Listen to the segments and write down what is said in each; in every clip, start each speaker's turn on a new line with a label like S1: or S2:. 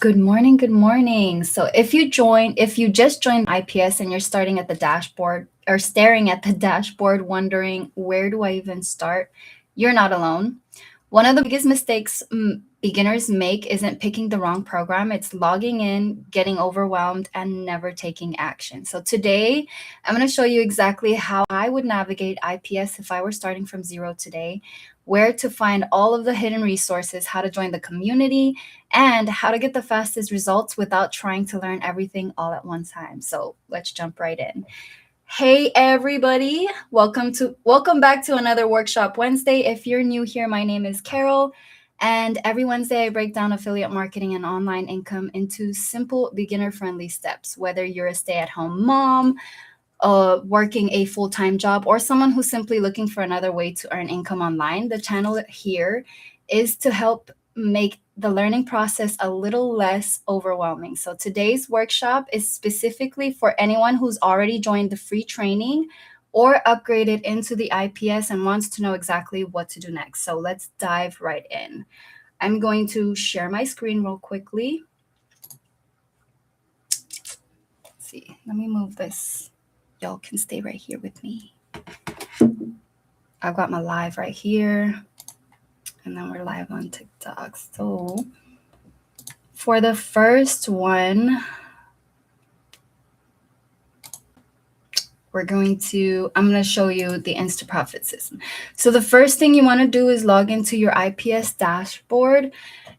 S1: Good morning, good morning. So if you just joined IPS and you're starting at the dashboard or staring at the dashboard wondering where do I even start, you're not alone. One of the biggest mistakes beginners make isn't picking the wrong program, it's logging in, getting overwhelmed, and never taking action. So today, I'm going to show you exactly how I would navigate IPS if I were starting from zero today, where to find all of the hidden resources, how to join the community, and how to get the fastest results without trying to learn everything all at one time. So let's jump right in. Hey everybody, welcome back to another Workshop Wednesday. If you're new here, my name is Carol, and every Wednesday I break down affiliate marketing and online income into simple beginner-friendly steps. Whether you're a stay-at-home mom, working a full-time job, or someone who's simply looking for another way to earn income online, the channel here is to help make the learning process a little less overwhelming. So today's workshop is specifically for anyone who's already joined the free training or upgraded into the IPS and wants to know exactly what to do next. So let's dive right in. I'm going to share my screen real quickly. Let's see, let me move this. Y'all can stay right here with me. I've got my live right here, and then we're live on TikTok. So for the first one, I'm going to show you the Instaprofit system. So the first thing you want to do is log into your IPS dashboard.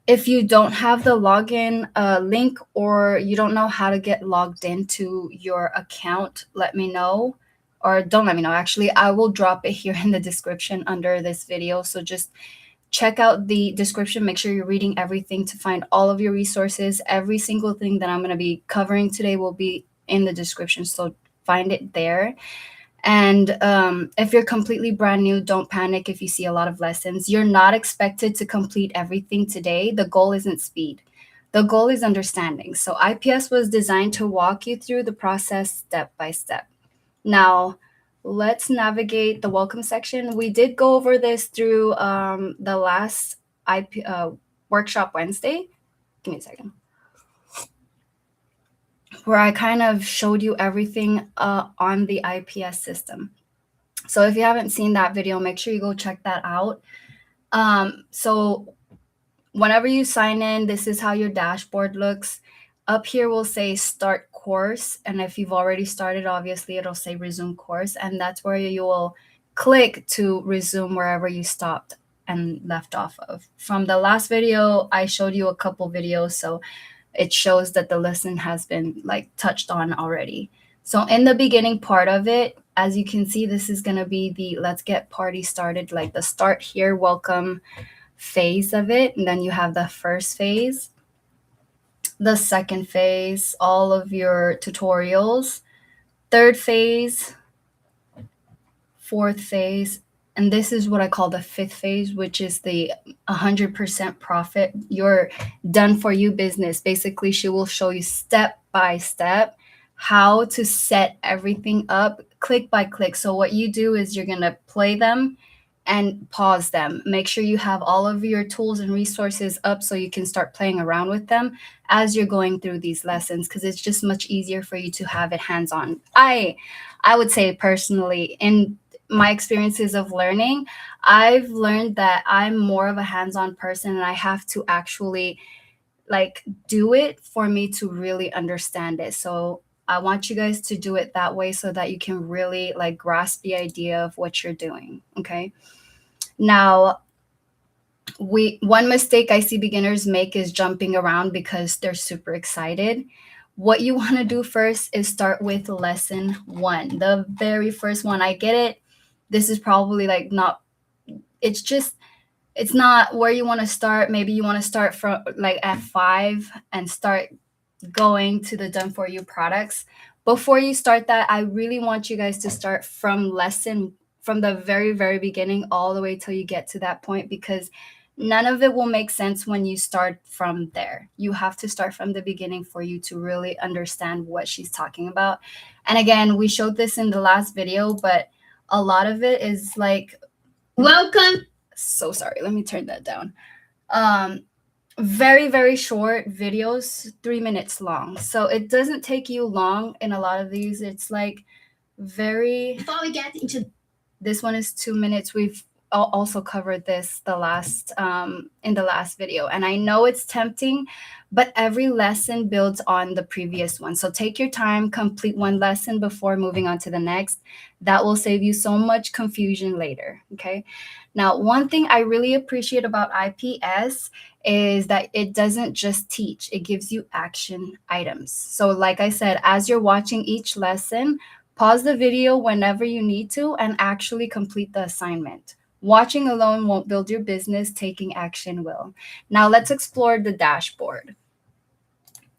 S1: If you don't have the login link or you don't know how to get logged into your account, let me know. Or don't let me know. Actually, I will drop it here in the description under this video. So just check out the description. Make sure you're reading everything to find all of your resources. Every single thing that I'm going to be covering today will be in the description. So find it there. And if you're completely brand new, don't panic if you see a lot of lessons. You're not expected to complete everything today. The goal isn't speed. The goal is understanding. So IPS was designed to walk you through the process step by step. Now, let's navigate the welcome section. We did go over this through the last Workshop Wednesday. Give me a second. Where I kind of showed you everything on the IPS system. So if you haven't seen that video, make sure you go check that out. So whenever you sign in, this is how your dashboard looks. Up here will say start course. And if you've already started, obviously it'll say resume course. And that's where you will click to resume wherever you stopped and left off of. From the last video, I showed you a couple videos. So it shows that the lesson has been touched on already. So in the beginning part of it, as you can see, this is going to be the let's get party started, like the start here, welcome phase of it. And then you have the first phase, the second phase, all of your tutorials, third phase, fourth phase, and this is what I call the fifth phase, which is the 100% profit, your done for you business. Basically, she will show you step by step how to set everything up click by click. So what you do is you're going to play them and pause them. Make sure you have all of your tools and resources up so you can start playing around with them as you're going through these lessons, because it's just much easier for you to have it hands-on. I would say personally, in my experiences of learning, I've learned that I'm more of a hands-on person, and I have to actually do it for me to really understand it. So I want you guys to do it that way so that you can really grasp the idea of what you're doing. Okay. Now, one mistake I see beginners make is jumping around because they're super excited. What you want to do first is start with lesson 1, the very first one. I get it. This is probably it's not where you want to start. Maybe you want to start from at 5 and start going to the done for you products. Before you start that, I really want you guys to start from the very, very beginning all the way till you get to that point, because none of it will make sense when you start from there. You have to start from the beginning for you to really understand what she's talking about. And again, we showed this in the last video, but a lot of it is welcome. So sorry, let me turn that down. very, very short videos, 3 minutes long. So it doesn't take you long in a lot of these. It's like very. Before we get into this one is 2 minutes. We've also covered this in the last video, and I know it's tempting, but every lesson builds on the previous one. So take your time, complete one lesson before moving on to the next. That will save you so much confusion later. Okay. Now, one thing I really appreciate about IPS is that it doesn't just teach, it gives you action items. So, like I said, as you're watching each lesson, pause the video whenever you need to and actually complete the assignment. Watching alone won't build your business, taking action will. Now, let's explore the dashboard,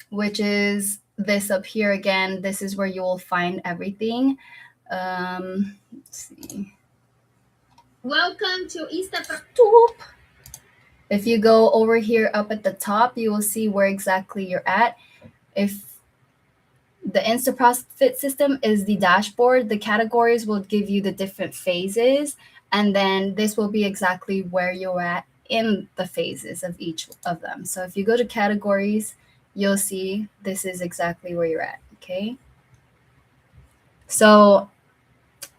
S1: which is this up here again. This is where you will find everything. Let's see. Welcome to Instagram. If you go over here up at the top, you will see where exactly you're at. If the InstaProfit system is the dashboard, the categories will give you the different phases, and then this will be exactly where you're at in the phases of each of them. So if you go to categories, you'll see this is exactly where you're at. Okay. So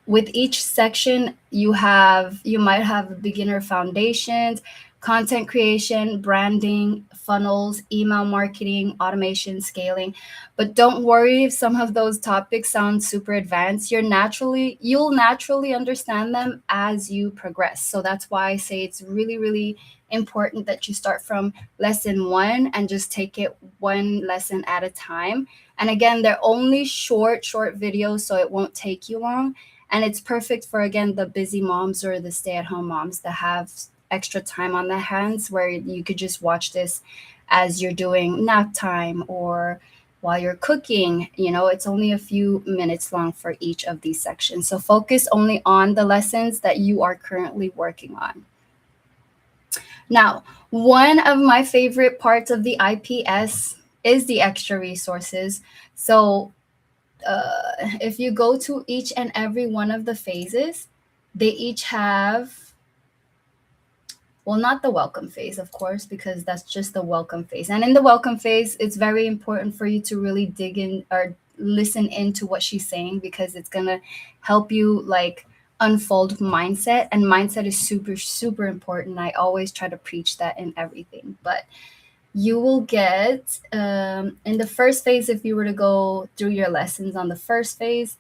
S1: with each section, you might have beginner foundations, content creation, branding, funnels, email marketing, automation, scaling. But don't worry if some of those topics sound super advanced. You'll naturally understand them as you progress. So that's why I say it's really, really important that you start from lesson 1 and just take it one lesson at a time. And again, they're only short videos, so it won't take you long. And it's perfect for, again, the busy moms or the stay-at-home moms that have extra time on their hands, where you could just watch this as you're doing nap time or while you're cooking. It's only a few minutes long for each of these sections. So focus only on the lessons that you are currently working on. Now, one of my favorite parts of the IPS is the extra resources. So if you go to each and every one of the phases, they each have, well, not the welcome phase, of course, because that's just the welcome phase. And in the welcome phase, it's very important for you to really dig in or listen into what she's saying, because it's going to help you like unfold mindset. And mindset is super, super important. I always try to preach that in everything. But you will get in the first phase, if you were to go through your lessons on the first phase,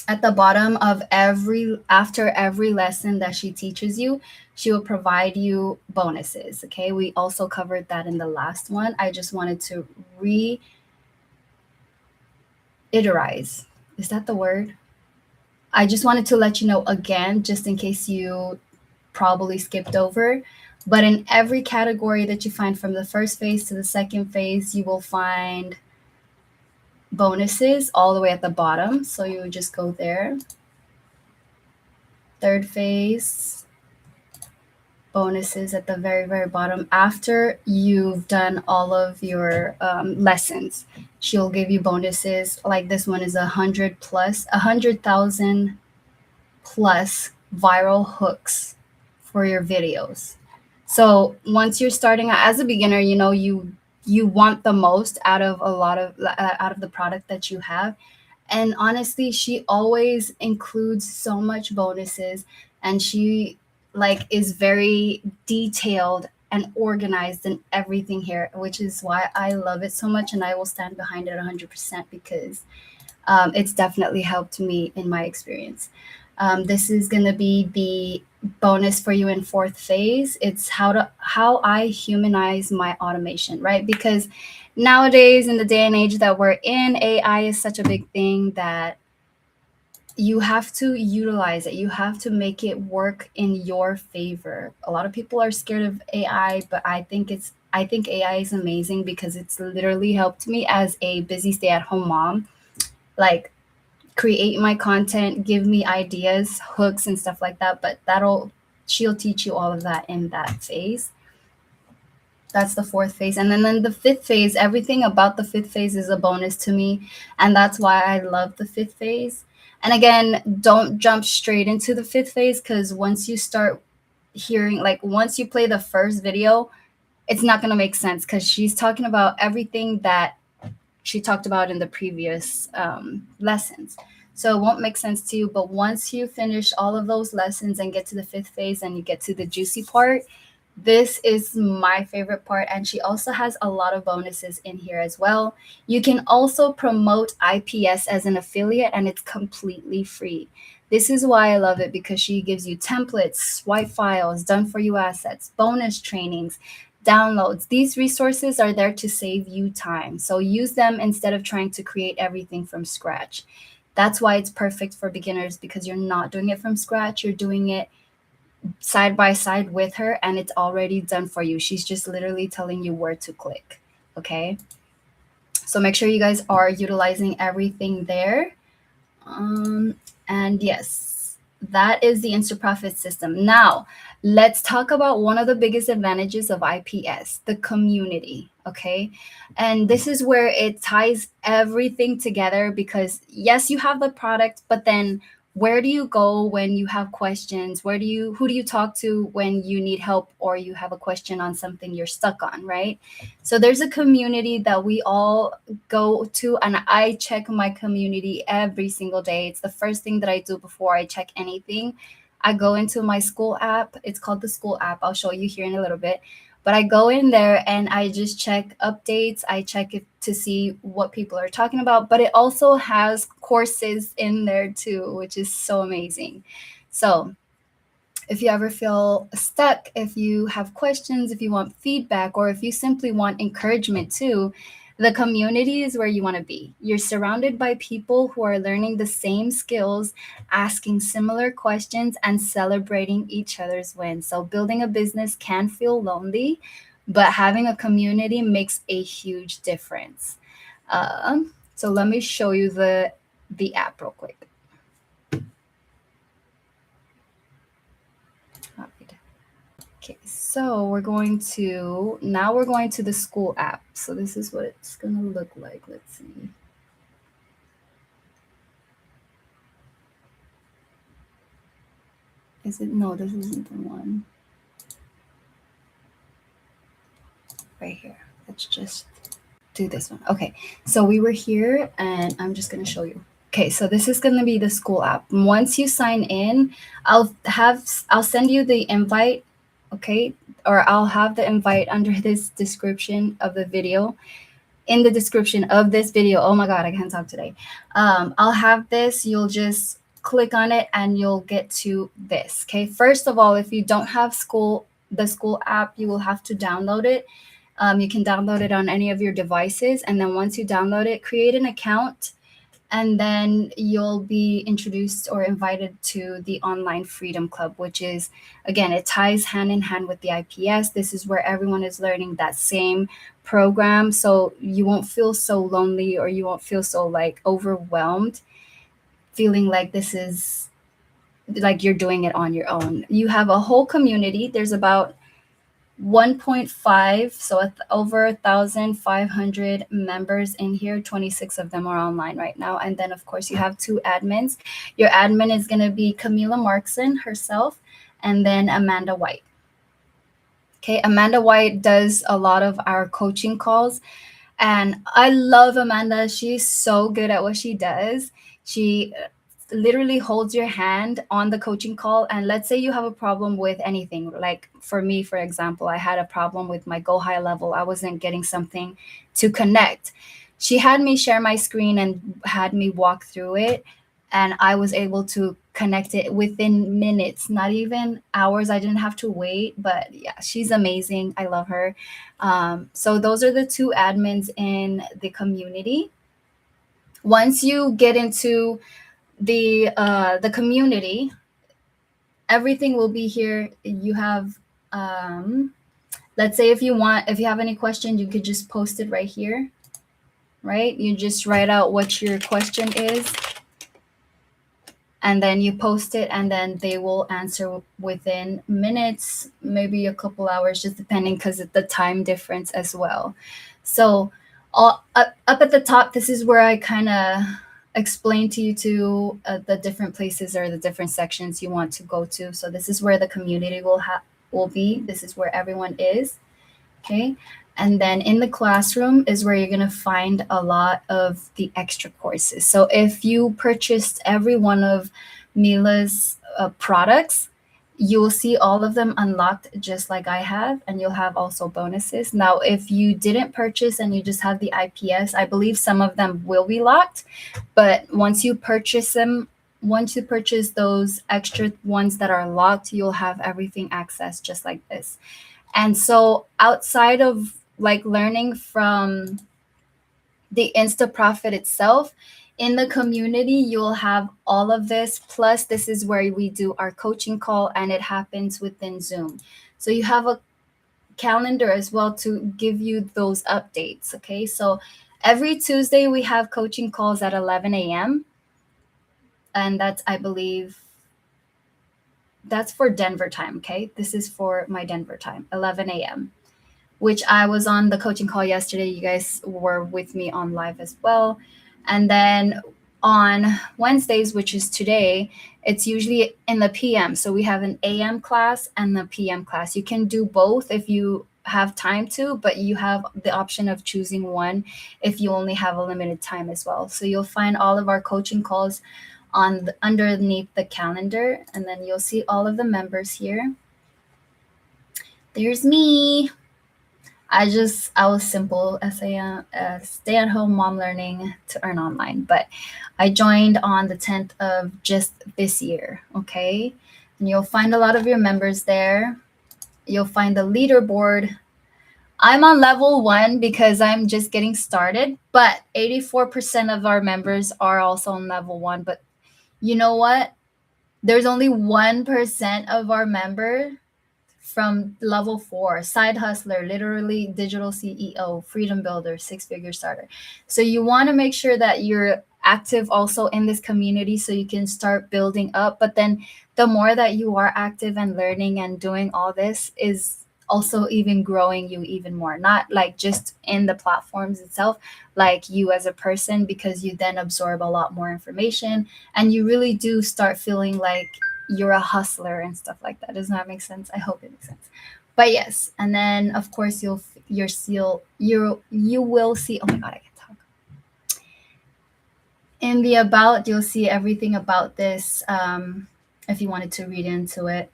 S1: at the bottom of after every lesson that she teaches you, she will provide you bonuses. Okay, we also covered that in the last one. I just wanted to reiterate. Is that the word? I just wanted to let you know again, just in case you probably skipped over. But in every category that you find from the first phase to the second phase, you will find bonuses all the way at the bottom. So you would just go there. Third phase, bonuses at the very, very bottom. After you've done all of your lessons, she'll give you bonuses. Like this one is 100,000 plus viral hooks for your videos. So once you're starting out as a beginner, you want the most out of the product that you have. And honestly, she always includes so much bonuses, and she is very detailed and organized in everything here, which is why I love it so much, and I will stand behind it 100%, because it's definitely helped me in my experience. This is going to be the bonus for you in fourth phase. It's how I humanize my automation, right? Because nowadays, in the day and age that we're in, AI is such a big thing that you have to utilize it. You have to make it work in your favor. A lot of people are scared of AI, but I think AI is amazing, because it's literally helped me as a busy stay-at-home mom, like create my content, give me ideas, hooks and stuff like that. But she'll teach you all of that in that phase. That's the fourth phase. And then the fifth phase, everything about the fifth phase is a bonus to me. And that's why I love the fifth phase. And again, don't jump straight into the fifth phase, because once you start hearing, like once you play the first video, it's not going to make sense because she's talking about everything that she talked about in the previous lessons. So it won't make sense to you. But once you finish all of those lessons and get to the fifth phase and you get to the juicy part, this is my favorite part. And she also has a lot of bonuses in here as well. You can also promote IPS as an affiliate, and it's completely free. This is why I love it, because she gives you templates, swipe files, done for you assets, bonus trainings, downloads. These resources are there to save you time. So use them instead of trying to create everything from scratch. That's why it's perfect for beginners, because you're not doing it from scratch. You're doing it side by side with her, and it's already done for you. She's just literally telling you where to click. Okay. So make sure you guys are utilizing everything there. And yes, that is the Instant Profit system. Now, let's talk about one of the biggest advantages of IPS, the community. Okay. And this is where it ties everything together, because yes, you have the product, but then where do you go when you have questions? Who do you talk to when you need help or you have a question on something you're stuck on, right? So there's a community that we all go to, and I check my community every single day. It's the first thing that I do before I check anything. I go into my Skool app. It's called the Skool app. I'll show you here in a little bit. But I go in there and I just check updates. I check it to see what people are talking about. But it also has courses in there too, which is so amazing. So if you ever feel stuck, if you have questions, if you want feedback, or if you simply want encouragement too, the community is where you want to be. You're surrounded by people who are learning the same skills, asking similar questions, and celebrating each other's wins. So building a business can feel lonely, but having a community makes a huge difference. So let me show you the app real quick. Okay, so we're going to the Skool app. So this is what it's going to look like. Let's see. No, this isn't the one. Right here. Let's just do this one. Okay, so we were here and I'm just going to show you. Okay, so this is going to be the Skool app. Once you sign in, I'll send you the invite, okay? Or I'll have the invite under this description of the video. In the description of this video. Oh my God, I can't talk today. I'll have this. You'll just click on it and you'll get to this. Okay. First of all, if you don't have the Skool app, you will have to download it. You can download it on any of your devices. And then once you download it, create an account, and then you'll be introduced or invited to the Online Freedom Club, which is, again, it ties hand in hand with the IPS. This is where everyone is learning that same program. So you won't feel so lonely, or you won't feel so like overwhelmed, feeling like this is like you're doing it on your own. You have a whole community. There's about 1.5, so over 1,500 members in here. 26 of them are online right now. And then of course you have 2 admins. Your admin is going to be Camila Markson herself, and then Amanda White. Okay, Amanda White does a lot of our coaching calls, and I love Amanda. She's so good at what she does. She literally holds your hand on the coaching call, and let's say you have a problem with anything. Like for me, for example, I had a problem with my Go High level. I wasn't getting something to connect. She had me share my screen and had me walk through it, and I was able to connect it within minutes, not even hours. I didn't have to wait. But yeah, she's amazing. I love her. So those are the 2 admins in the community. Once you get into the community, everything will be here. You have let's say if you have any question, you could just post it right here, right? You just write out what your question is, and then you post it, and then they will answer within minutes, maybe a couple hours, just depending, because of the time difference as well. So up at the top, this is where I kind of explain to you to the different places or the different sections you want to go to. So this is where the community will be. This is where everyone is. Okay. And then in the classroom is where you're going to find a lot of the extra courses. So if you purchased every one of Mila's products, you will see all of them unlocked just like I have, and you'll have also bonuses. Now, if you didn't purchase and you just have the IPS, I believe some of them will be locked, but once you purchase those extra ones that are locked, you'll have everything accessed just like this. And so outside of like learning from the Insta Profit itself, in the community, you'll have all of this. Plus, this is where we do our coaching call and it happens within Zoom. So you have a calendar as well to give you those updates. Okay. So every Tuesday, we have coaching calls at 11 a.m. And that's, I believe, that's for Denver time. Okay. This is for my Denver time, 11 a.m., which I was on the coaching call yesterday. You guys were with me on live as well. And then on Wednesdays, which is today, it's usually in the PM. So we have an AM class and the PM class. You can do both if you have time to, but you have the option of choosing one if you only have a limited time as well. So you'll find all of our coaching calls underneath the calendar, and then you'll see all of the members here. There's me. I was simple as a stay-at-home mom learning to earn online, but I joined on the 10th of just this year, okay? And you'll find a lot of your members there. You'll find the leaderboard. I'm on level 1 because I'm just getting started, but 84% of our members are also on level 1. But you know what? There's only 1% of our members from level 4, side hustler, literally digital CEO, freedom builder, 6-figure starter. So you want to make sure that you're active also in this community so you can start building up. But then the more that you are active and learning and doing all this is also even growing you even more, not like just in the platforms itself, like you as a person, because you then absorb a lot more information and you really do start feeling like you're a hustler and stuff like that. Doesn't that make sense? I hope it makes sense. But yes, and then of course you will see. Oh my god, I can talk. In the about, you'll see everything about this. If you wanted to read into it,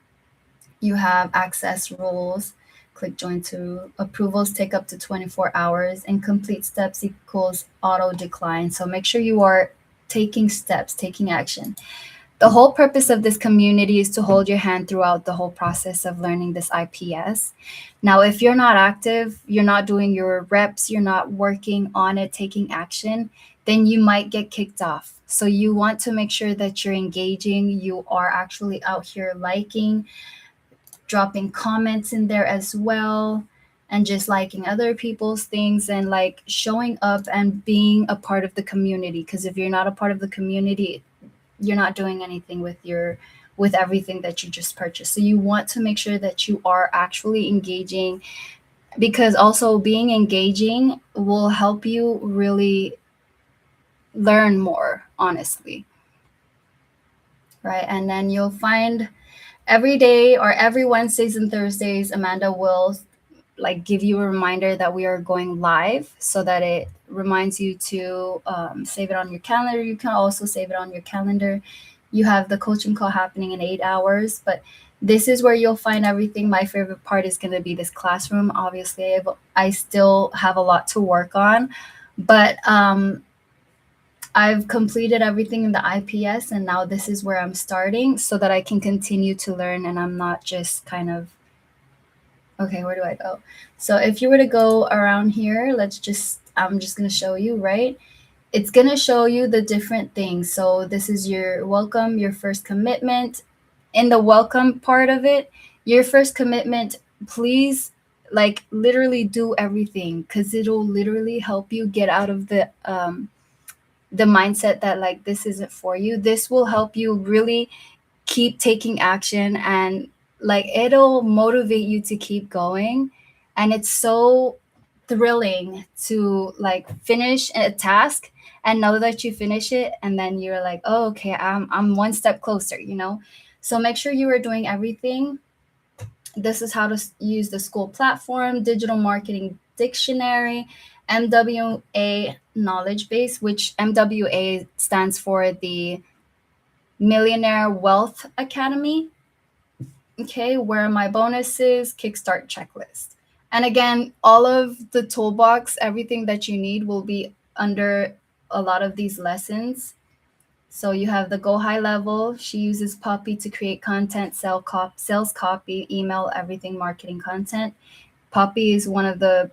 S1: you have access rules. Click join to approvals take up to 24 hours. Incomplete steps equals auto decline. So make sure you are taking steps, taking action. The whole purpose of this community is to hold your hand throughout the whole process of learning this IPS. Now, if you're not active, you're not doing your reps, you're not working on it, taking action, then you might get kicked off. So you want to make sure that you're engaging, you are actually out here liking, dropping comments in there as well, and just liking other people's things and like showing up and being a part of the community. Because if you're not a part of the community, you're not doing anything with everything that you just purchased. So you want to make sure that you are actually engaging, because also being engaging will help you really learn more, honestly. Right? And then you'll find every day or every Wednesdays and Thursdays, Amanda will like give you a reminder that we are going live, so that it reminds you to save it on your calendar. You can also save it on your calendar. You have the coaching call happening in 8 hours, but this is where you'll find everything. My favorite part is going to be this classroom. Obviously, I still have a lot to work on, but I've completed everything in the IPS, and now this is where I'm starting so that I can continue to learn and I'm not just kind of, okay, where do I go? So if you were to go around here, I'm just going to show you, right? It's going to show you the different things. So this is your welcome, your first commitment. In the welcome part of it, your first commitment, please like literally do everything, because it'll literally help you get out of the mindset that like this isn't for you. This will help you really keep taking action, and like it'll motivate you to keep going. And it's so thrilling to like finish a task and know that you finish it, and then you're like, oh, okay, I'm one step closer, you know. So make sure you are doing everything. This is how to use the Skool platform, digital marketing dictionary, MWA knowledge base, which MWA stands for the Millionaire Wealth Academy. Okay, where are my bonuses, kickstart checklist. And again, all of the toolbox, everything that you need will be under a lot of these lessons. So you have the go high level. She uses Poppy to create content, sales copy, email, everything, marketing content. Poppy is one of the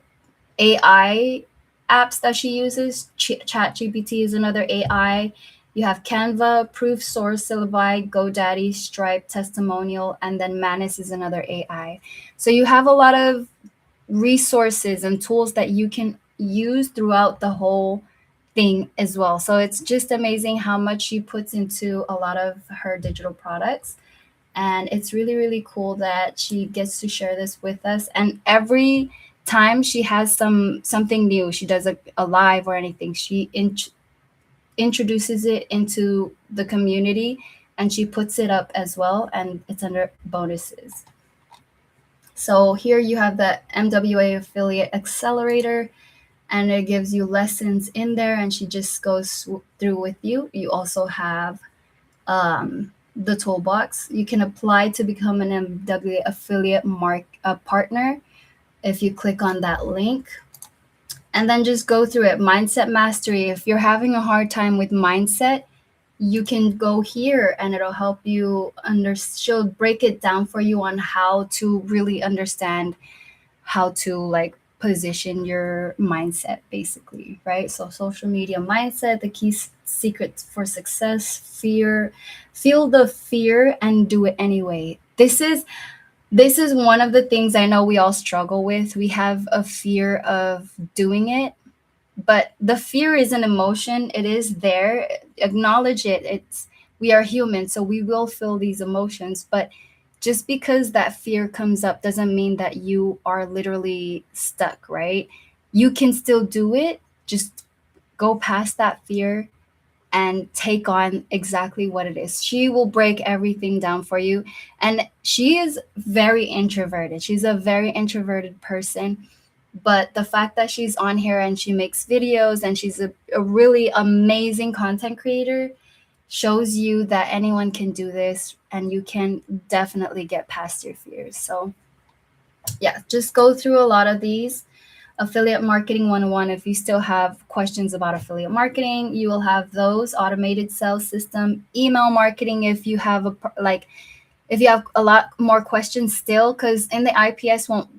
S1: AI apps that she uses. ChatGPT is another AI. You have Canva, Proof Source, Syllabi, GoDaddy, Stripe, Testimonial, and then Manus is another AI. So you have a lot of resources and tools that you can use throughout the whole thing as well. So it's just amazing how much she puts into a lot of her digital products. And it's really, really cool that she gets to share this with us. And every time she has something new, she does a live or anything, she introduces it into the community and she puts it up as well, and it's under bonuses. So here you have the MWA Affiliate Accelerator, and it gives you lessons in there, and she just goes through with you. You also have the toolbox. You can apply to become an MWA affiliate partner if you click on that link. And then just go through it. Mindset mastery. If you're having a hard time with mindset, you can go here and it'll help you she'll break it down for you on how to really understand how to like position your mindset, basically, right? So social media mindset, the key secrets for success, feel the fear and do it anyway. This is one of the things I know we all struggle with. We have a fear of doing it, but the fear is an emotion. It is there. Acknowledge it. We are human, so we will feel these emotions, but just because that fear comes up doesn't mean that you are literally stuck, right? You can still do it. Just go past that fear and take on exactly what it is. She will break everything down for you. And she is very introverted. She's a very introverted person. But the fact that she's on here and she makes videos and she's a really amazing content creator shows you that anyone can do this and you can definitely get past your fears. So, yeah, just go through a lot of these. Affiliate Marketing 101. If you still have questions about affiliate marketing, you will have those. Automated sales system, email marketing. If you have if you have a lot more questions still, because in the IPS won't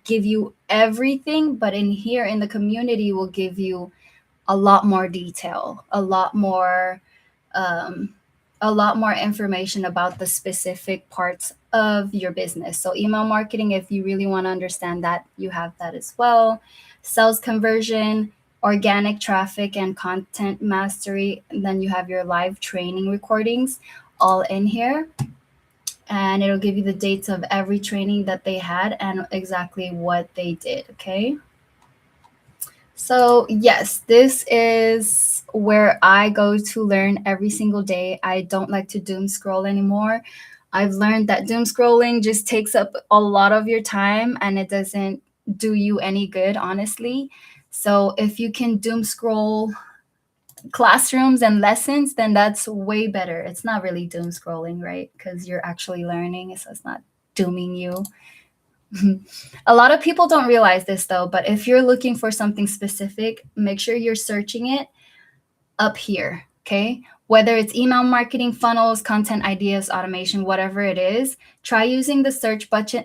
S1: give you everything, but in here in the community will give you a lot more detail, um, a lot more information about the specific parts of your business. So email marketing, if you really want to understand that, you have that as well. Sales conversion, organic traffic, and content mastery. And then you have your live training recordings all in here. And it'll give you the dates of every training that they had and exactly what they did. Okay. So, yes, this is where I go to learn every single day. I don't like to doom scroll anymore. I've learned that doom scrolling just takes up a lot of your time and it doesn't do you any good, honestly. So, if you can doom scroll classrooms and lessons, then that's way better. It's not really doom scrolling, right? Because you're actually learning, so it's not dooming you. A lot of people don't realize this though, but if you're looking for something specific, make sure you're searching it up here, okay? Whether it's email marketing, funnels, content ideas, automation, whatever it is, try using the search button.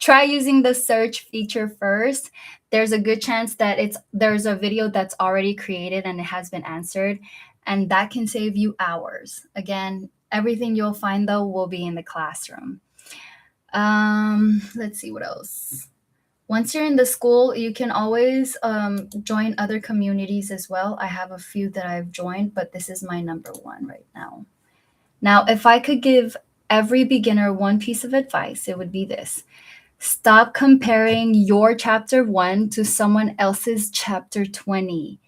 S1: Try using the search feature first. There's a good chance that there's a video that's already created and it has been answered, and that can save you hours. Again, everything you'll find though will be in the classroom. Let's see what else. Once you're in the Skool, you can always join other communities as well. I have a few that I've joined, but this is my number one right now. Now, if I could give every beginner one piece of advice, it would be this. Stop comparing your chapter 1 to someone else's chapter 20.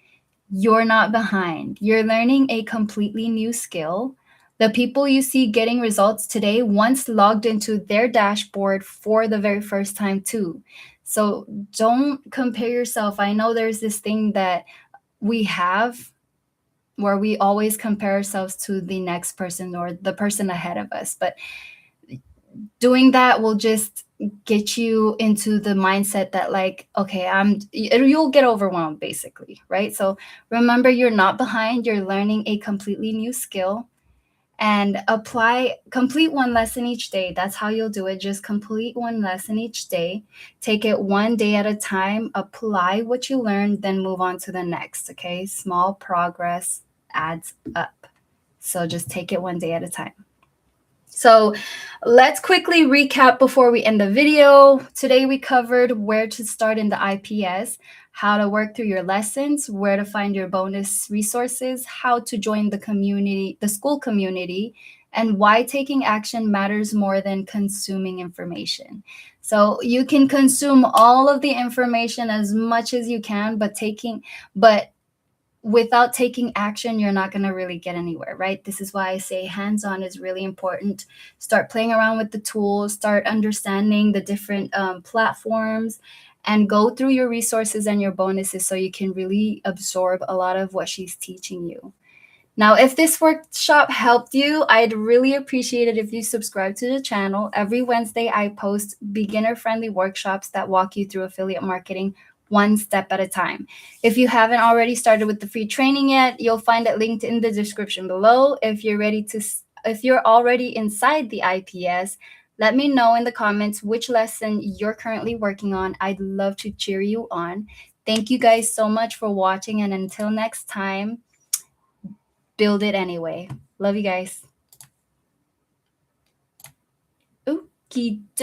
S1: You're not behind. You're learning a completely new skill. The people you see getting results today once logged into their dashboard for the very first time, too. So don't compare yourself. I know there's this thing that we have where we always compare ourselves to the next person or the person ahead of us. But doing that will just get you into the mindset that, like, okay, you'll get overwhelmed, basically, right? So remember, you're not behind. You're learning a completely new skill, and complete one lesson each day. That's how you'll do it. Just complete one lesson each day. Take it one day at a time. Apply what you learned, then move on to the next. Okay, small progress adds up. So just take it one day at a time. So let's quickly recap before we end the video. Today we covered where to start in the IPS, how to work through your lessons, where to find your bonus resources, how to join the community, the Skool community, and why taking action matters more than consuming information. So you can consume all of the information as much as you can, but without taking action, you're not going to really get anywhere, right? This is why I say hands-on is really important. Start playing around with the tools, start understanding the different platforms, and go through your resources and your bonuses so you can really absorb a lot of what she's teaching you. Now, if this workshop helped you, I'd really appreciate it if you subscribe to the channel. Every Wednesday, I post beginner-friendly workshops that walk you through affiliate marketing one step at a time. If you haven't already started with the free training yet, you'll find it linked in the description below. If you're already inside the IPS, let me know in the comments which lesson you're currently working on. I'd love to cheer you on. Thank you guys so much for watching, and until next time, build it anyway. Love you guys. Okie